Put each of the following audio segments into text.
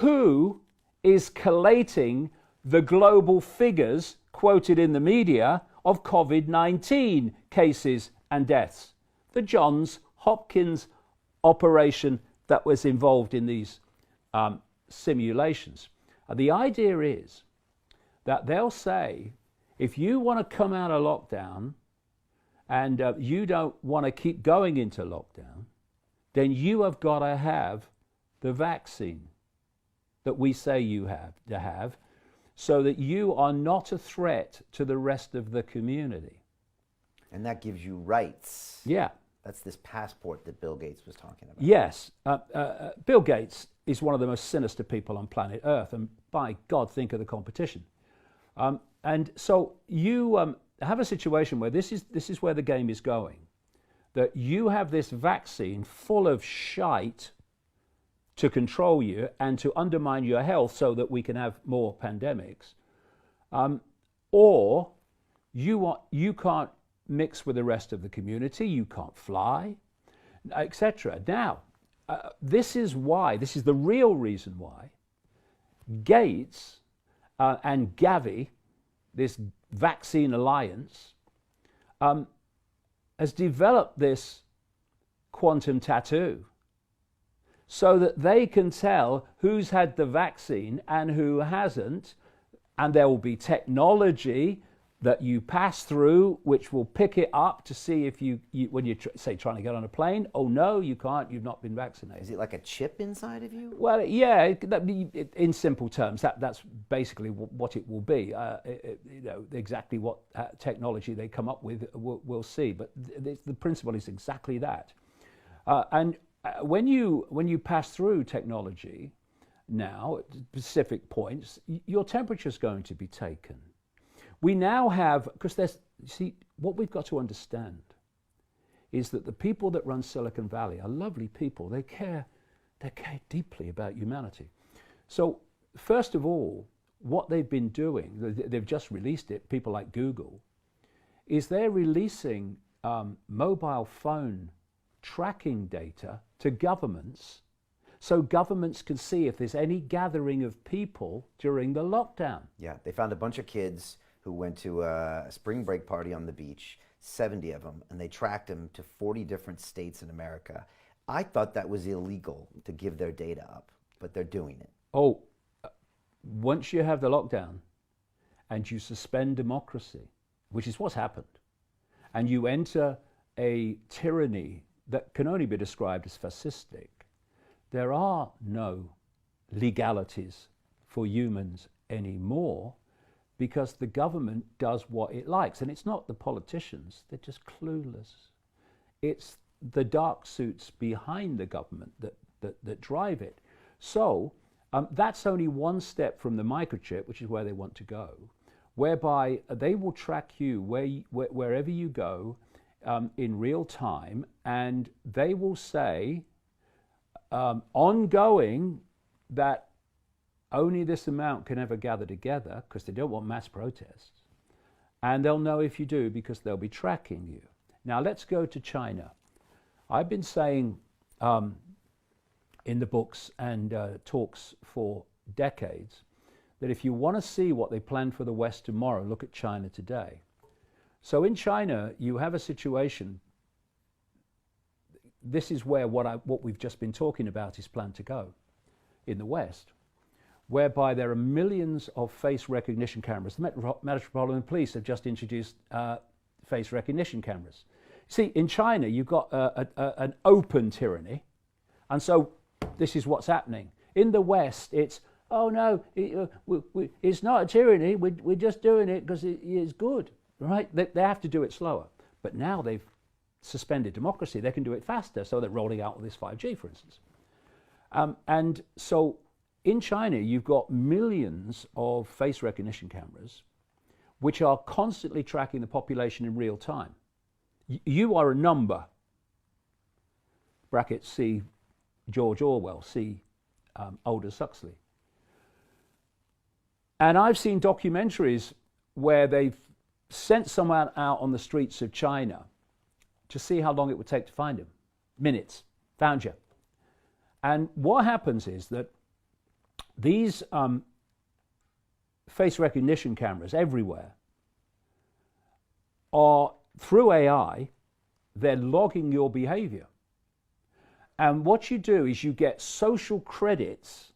who is collating the global figures quoted in the media of COVID-19 cases and deaths? The Johns Hopkins operation that was involved in these simulations. The idea is that they'll say, if you want to come out of lockdown and you don't want to keep going into lockdown, then you have got to have the vaccine that we say you have to have, so that you are not a threat to the rest of the community. And that gives you rights. Yeah. That's this passport that Bill Gates was talking about. Yes. Bill Gates is one of the most sinister people on planet Earth, and by God, think of the competition. And so you have a situation where this is where the game is going, that you have this vaccine full of shite to control you and to undermine your health so that we can have more pandemics, or you can't mix with the rest of the community, you can't fly, etc. Now, this is the real reason why Gates and Gavi, this vaccine alliance, has developed this quantum tattoo so that they can tell who's had the vaccine and who hasn't, and there will be technology that you pass through which will pick it up to see if you when you're say trying to get on a plane, oh no, you can't, you've not been vaccinated. Is it like a chip inside of you? Well, yeah, in simple terms, that's basically what it will be. Exactly what technology they come up with, we'll see. But the principle is exactly that. And when you pass through technology now, at specific points, your temperature is going to be taken. We now have, because what we've got to understand is that the people that run Silicon Valley are lovely people. They care deeply about humanity. So first of all, what they've been doing, they've just released it, people like Google, is they're releasing mobile phone tracking data to governments, so governments can see if there's any gathering of people during the lockdown. Yeah, they found a bunch of kids who went to a spring break party on the beach, 70 of them, and they tracked them to 40 different states in America. I thought that was illegal to give their data up, but they're doing it. Oh, once you have the lockdown and you suspend democracy, which is what's happened, and you enter a tyranny that can only be described as fascistic, there are no legalities for humans anymore, because the government does what it likes. And it's not the politicians, they're just clueless. It's the dark suits behind the government that drive it. So that's only one step from the microchip, which is where they want to go, whereby they will track you wherever you go in real time, and they will say ongoing that only this amount can ever gather together, because they don't want mass protests. And they'll know if you do, because they'll be tracking you. Now let's go to China. I've been saying in the books and talks for decades that if you want to see what they plan for the West tomorrow, look at China today. So in China, you have a situation, this is where what we've just been talking about is planned to go in the West, whereby there are millions of face recognition cameras. The Metropolitan Police have just introduced face recognition cameras. See, in China, you've got an open tyranny, and so this is what's happening. In the West, it's, oh no, it's not a tyranny, we're just doing it because it's good, right? They have to do it slower. But now they've suspended democracy, they can do it faster, so they're rolling out this 5G, for instance. And so in China, you've got millions of face recognition cameras which are constantly tracking the population in real time. You are a number, brackets, see George Orwell, see Aldous Huxley. And I've seen documentaries where they've sent someone out on the streets of China to see how long it would take to find him. Minutes, found you. And what happens is that these face recognition cameras everywhere are, through AI, they're logging your behavior. And what you do is you get social credits.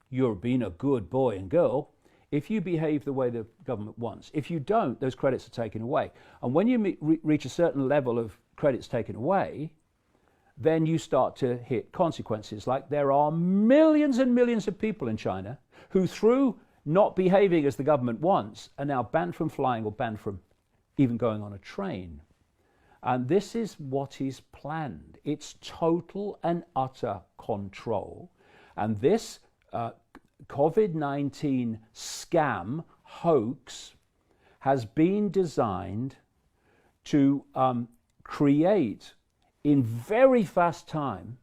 You're being a good boy and girl if you behave the way the government wants. If you don't, those credits are taken away. And when you reach a certain level of credits taken away, then you start to hit consequences. Like there are millions and millions of people in China who, through not behaving as the government wants, are now banned from flying or banned from even going on a train. And this is what is planned. It's total and utter control. And this COVID-19 scam hoax has been designed to create in very fast time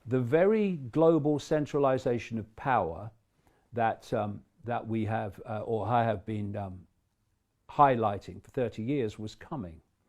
the very global centralization of power that that we have or I have been highlighting for 30 years was coming.